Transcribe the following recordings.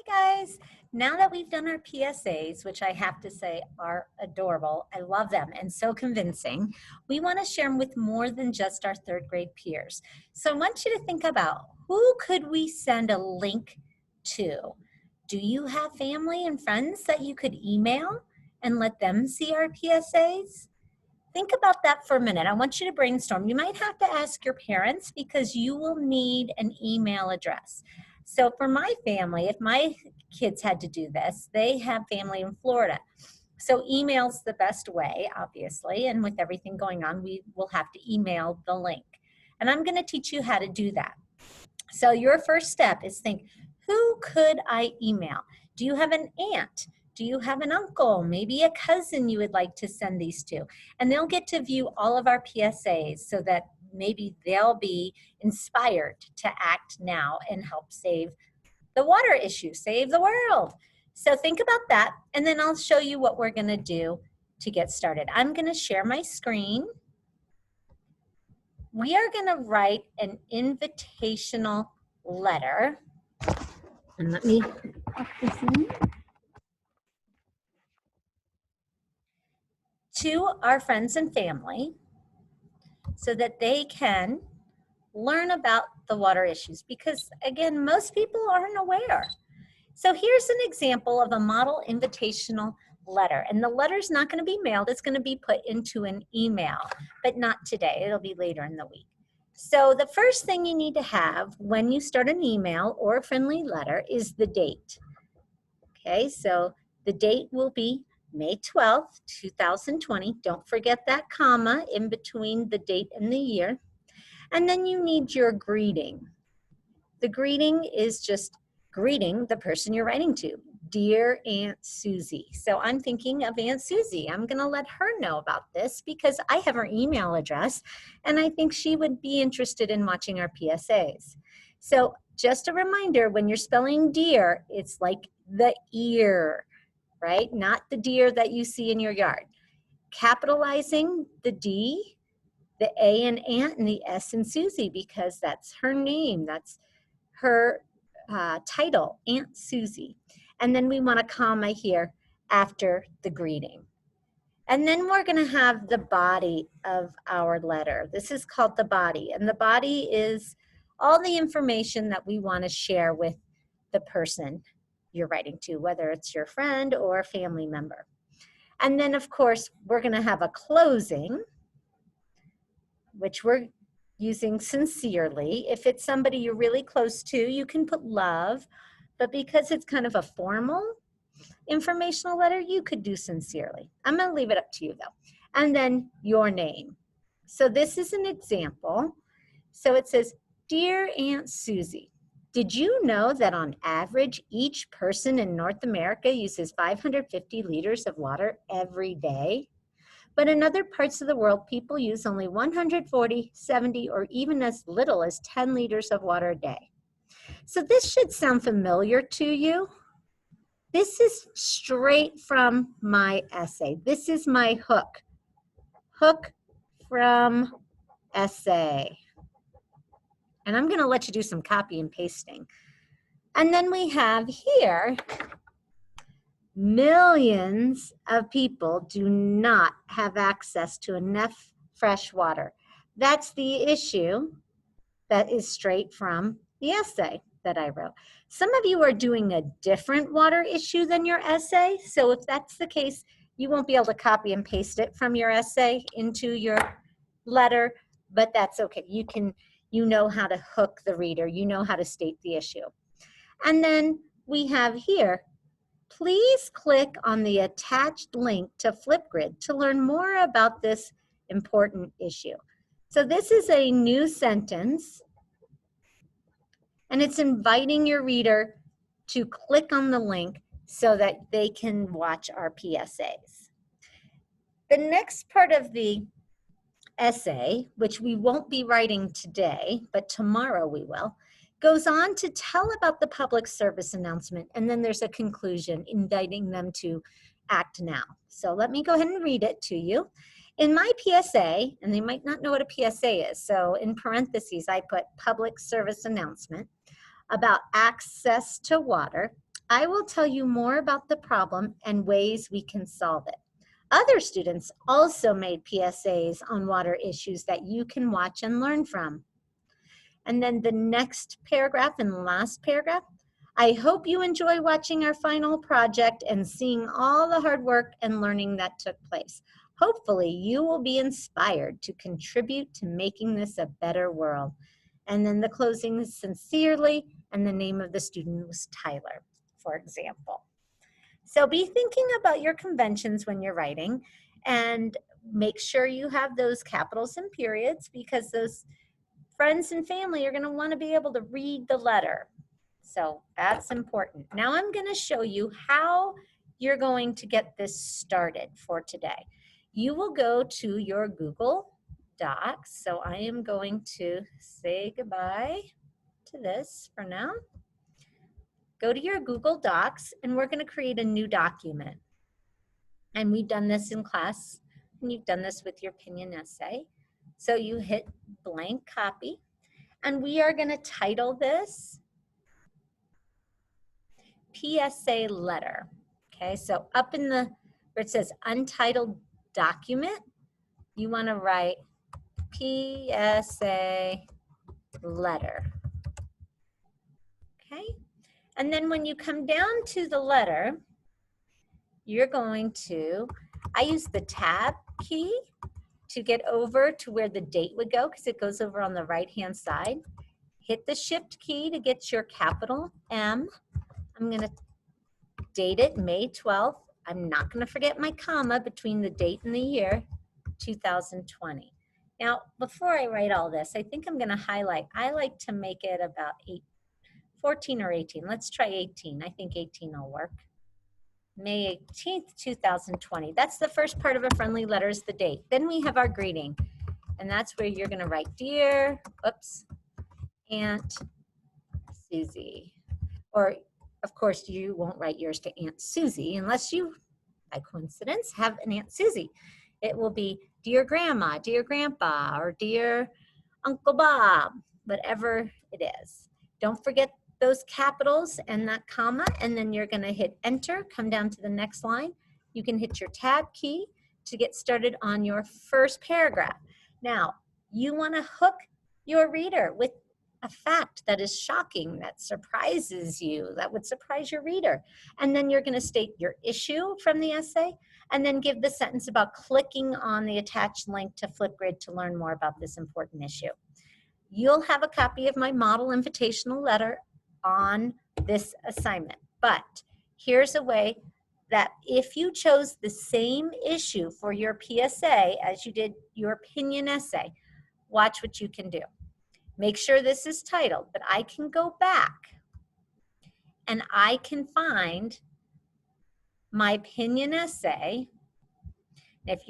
guys. Now that we've done our PSAs, which I have to say are adorable, I love them and so convincing, we want to share them with more than just our third grade peers. So I want you to think about, who could we send a link to? Do you have family and friends that you could email and let them see our PSAs? Think about that for a minute. I want you to brainstorm. You might have to ask your parents because you will need an email address. So for my family, if my kids had to do this, they have family in Florida. So email's the best way, obviously, and with everything going on, we will have to email the link. And I'm going to teach you how to do that. So your first step is think, who could I email? Do you have an aunt? Do you have an uncle, maybe a cousin you would like to send these to? And they'll get to view all of our PSAs so that maybe they'll be inspired to act now and help save the water issue, save the world. So think about that, and then I'll show you what we're gonna do to get started. I'm gonna share my screen. We are gonna write an invitational letter. And let me pop this in. To our friends and family so that they can learn about the water issues, because again, most people aren't aware. So here's an example of a model invitational letter, and the letter's not going to be mailed, it's going to be put into an email, but not today, it'll be later in the week. So the first thing you need to have when you start an email or a friendly letter is the date. Okay, so the date will be May 12th, 2020. Don't forget that comma in between the date and the year. And then you need your greeting. The greeting is just greeting the person you're writing to. Dear Aunt Susie. So I'm thinking of Aunt Susie. I'm going to let her know about this because I have her email address and I think she would be interested in watching our PSAs. So just a reminder, when you're spelling dear, it's like the ear, right? Not the deer that you see in your yard. Capitalizing the D, the A in Aunt, and the S in Susie because that's her name. That's her title, Aunt Susie. And then we want a comma here after the greeting. And then we're going to have the body of our letter. This is called the body. And the body is all the information that we want to share with the person you're writing to, whether it's your friend or a family member. And then, of course, we're going to have a closing, which we're using sincerely. If it's somebody you're really close to, you can put love, but because it's kind of a formal informational letter, you could do sincerely. I'm going to leave it up to you, though. And then your name. So this is an example. So it says, Dear Aunt Susie, did you know that on average, each person in North America uses 550 liters of water every day? But in other parts of the world, people use only 140, 70, or even as little as 10 liters of water a day. So this should sound familiar to you. This is straight from my essay. This is my hook. Hook from essay. And I'm going to let you do some copy and pasting. And then we have here, millions of people do not have access to enough fresh water. That's the issue that is straight from the essay that I wrote. Some of you are doing a different water issue than your essay. So if that's the case, you won't be able to copy and paste it from your essay into your letter, but that's okay. You know how to hook the reader. You know how to state the issue. And then we have here, please click on the attached link to Flipgrid to learn more about this important issue. So this is a new sentence, and it's inviting your reader to click on the link so that they can watch our PSAs. The next part of the essay, which we won't be writing today, but tomorrow we will, goes on to tell about the public service announcement, and then there's a conclusion inviting them to act now. So let me go ahead and read it to you. In my PSA, and they might not know what a PSA is, so in parentheses I put public service announcement about access to water. I will tell you more about the problem and ways we can solve it. Other students also made PSAs on water issues that you can watch and learn from. And then the next paragraph and last paragraph, I hope you enjoy watching our final project and seeing all the hard work and learning that took place. Hopefully you will be inspired to contribute to making this a better world. And then the closing is sincerely, and the name of the student was Tyler, for example. So be thinking about your conventions when you're writing, and make sure you have those capitals and periods, because those friends and family are going to want to be able to read the letter. So that's important. Now I'm going to show you how you're going to get this started for today. You will go to your Google Docs. So I am going to say goodbye to this for now. Go to your Google Docs, and we're going to create a new document. And we've done this in class, and you've done this with your opinion essay. So you hit blank copy. And we are going to title this PSA Letter. Okay, so up in the, where it says untitled document, you want to write PSA Letter. Okay, and then when you come down to the letter, you're going to, I use the tab key to get over to where the date would go, because it goes over on the right-hand side. Hit the shift key to get your capital M. I'm going to date it May 12th. I'm not going to forget my comma between the date and the year, 2020. Now, before I write all this, I think I'm going to highlight. I like to make it about 14 or 18. Let's try 18. I think 18 will work. May 18th, 2020. That's the first part of a friendly letter, is the date. Then we have our greeting. And that's where you're going to write, Dear, Aunt Susie. Or, of course, you won't write yours to Aunt Susie unless you, by coincidence, have an Aunt Susie. It will be Dear Grandma, Dear Grandpa, or Dear Uncle Bob, whatever it is. Don't forget those capitals and that comma, and then you're going to hit enter, come down to the next line. You can hit your tab key to get started on your first paragraph. Now, you want to hook your reader with a fact that is shocking, that surprises you, that would surprise your reader. And then you're going to state your issue from the essay, and then give the sentence about clicking on the attached link to Flipgrid to learn more about this important issue. You'll have a copy of my model invitational letter on this assignment, but here's a way that if you chose the same issue for your PSA as you did your opinion essay, watch what you can do. Make sure this is titled, but I can go back and I can find my opinion essay. If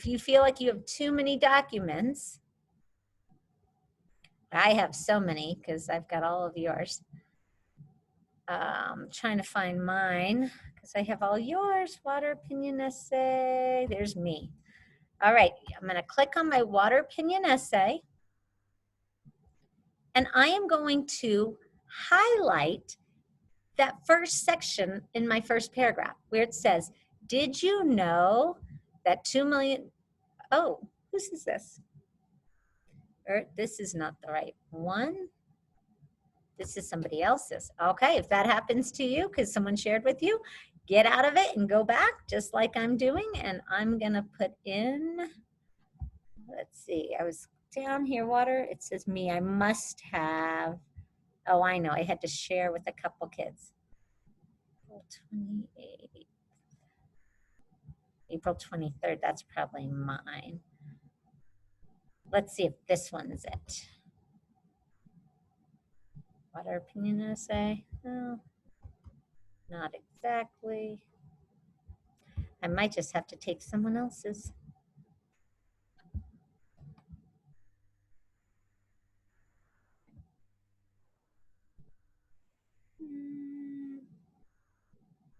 you feel like you have too many documents, I have so many because I've got all of yours. Trying to find mine because I have all yours. Water opinion essay. There's me. All right, I'm going to click on my water opinion essay, and I am going to highlight that first section in my first paragraph where it says, did you know that 2 million, oh, whose is this? This is not the right one. This is somebody else's. Okay, if that happens to you because someone shared with you, get out of it and go back just like I'm doing. And I'm gonna put in, let's see, I was down here, water, it says me, I must have, oh, I know, I had to share with a couple kids. April 28th, April 23rd, that's probably mine. Let's see if this one's it. Water opinion essay, no, not exactly. I might just have to take someone else's.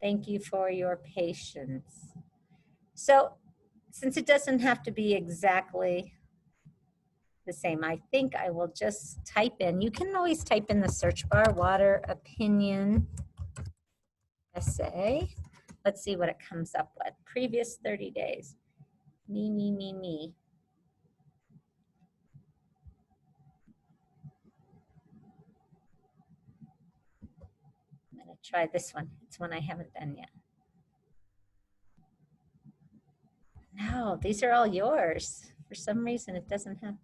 Thank you for your patience. So since it doesn't have to be exactly the same, I think I will just type in, you can always type in the search bar, water opinion essay. Let's see what it comes up with. Previous 30 days. Me. I'm going to try this one. It's one I haven't done yet. No, these are all yours. For some reason, it doesn't have.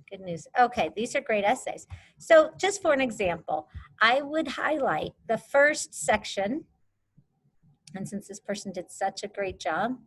Good news. Okay, these are great essays. So just for an example, I would highlight the first section. And since this person did such a great job,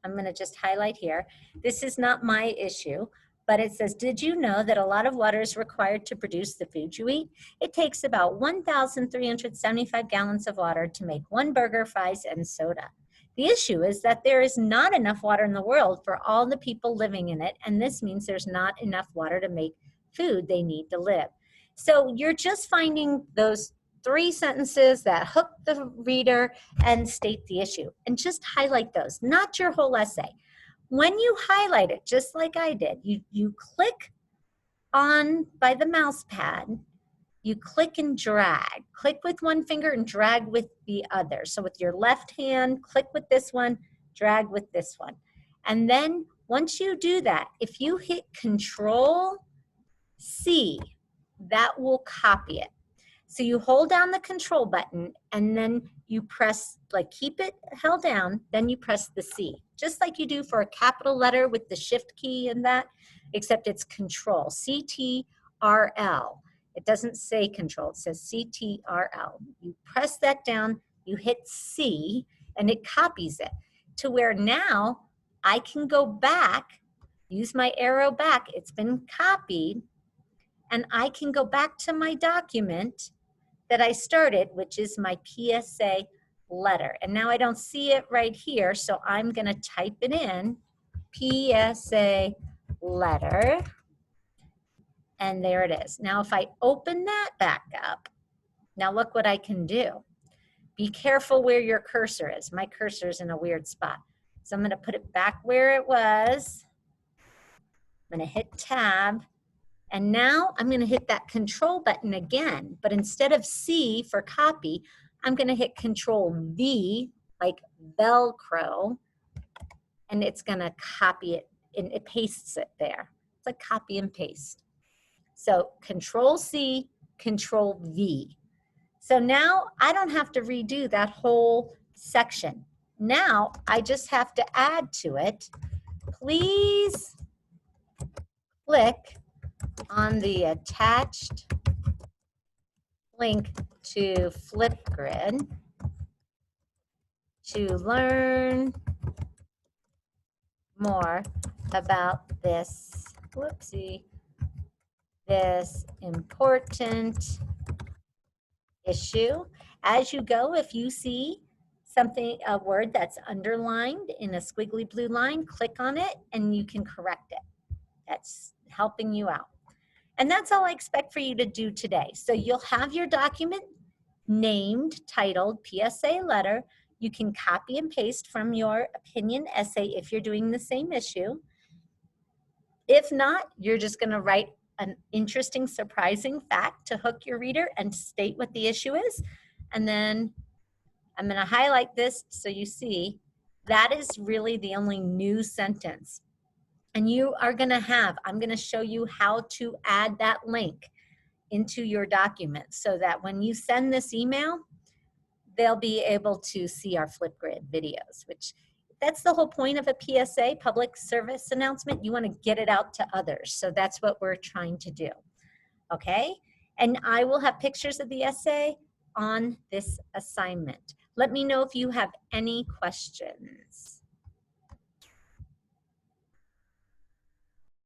I'm going to just highlight here. This is not my issue, but it says, did you know that a lot of water is required to produce the food you eat? It takes about 1,375 gallons of water to make one burger, fries, and soda. The issue is that there is not enough water in the world for all the people living in it, and this means there's not enough water to make food they need to live. So you're just finding those 3 sentences that hook the reader and state the issue, and just highlight those, not your whole essay. When you highlight it, just like I did, you click on by the mouse pad, you click and drag. Click with one finger and drag with the other. So with your left hand, click with this one, drag with this one. And then once you do that, if you hit Control C, that will copy it. So you hold down the control button and then you press, like keep it held down, then you press the C, just like you do for a capital letter with the shift key and that, except it's control, C-T-R-L. It doesn't say control, it says C-T-R-L. You press that down, you hit C, and it copies it to where now I can go back, use my arrow back, it's been copied, and I can go back to my document that I started, which is my PSA letter. And now I don't see it right here, so I'm gonna type it in, PSA letter, and there it is. Now if I open that back up, now look what I can do. Be careful where your cursor is. My cursor is in a weird spot. So I'm gonna put it back where it was. I'm gonna hit tab, and now I'm going to hit that control button again, but instead of C for copy, I'm going to hit Control V, like Velcro, and it's going to copy it, and it pastes it there. It's like copy and paste. So Control C, Control V. So now I don't have to redo that whole section. Now I just have to add to it, please click on the attached link to Flipgrid to learn more about this, this important issue. As you go, if you see something, a word that's underlined in a squiggly blue line, click on it and you can correct it. That's helping you out. And that's all I expect for you to do today. So you'll have your document named, titled PSA Letter. You can copy and paste from your opinion essay if you're doing the same issue. If not, you're just going to write an interesting, surprising fact to hook your reader and state what the issue is. And then I'm going to highlight this so you see that is really the only new sentence. And you are going to have, I'm going to show you how to add that link into your document so that when you send this email, they'll be able to see our Flipgrid videos, which that's the whole point of a PSA, public service announcement. You want to get it out to others. So that's what we're trying to do. Okay. And I will have pictures of the essay on this assignment. Let me know if you have any questions.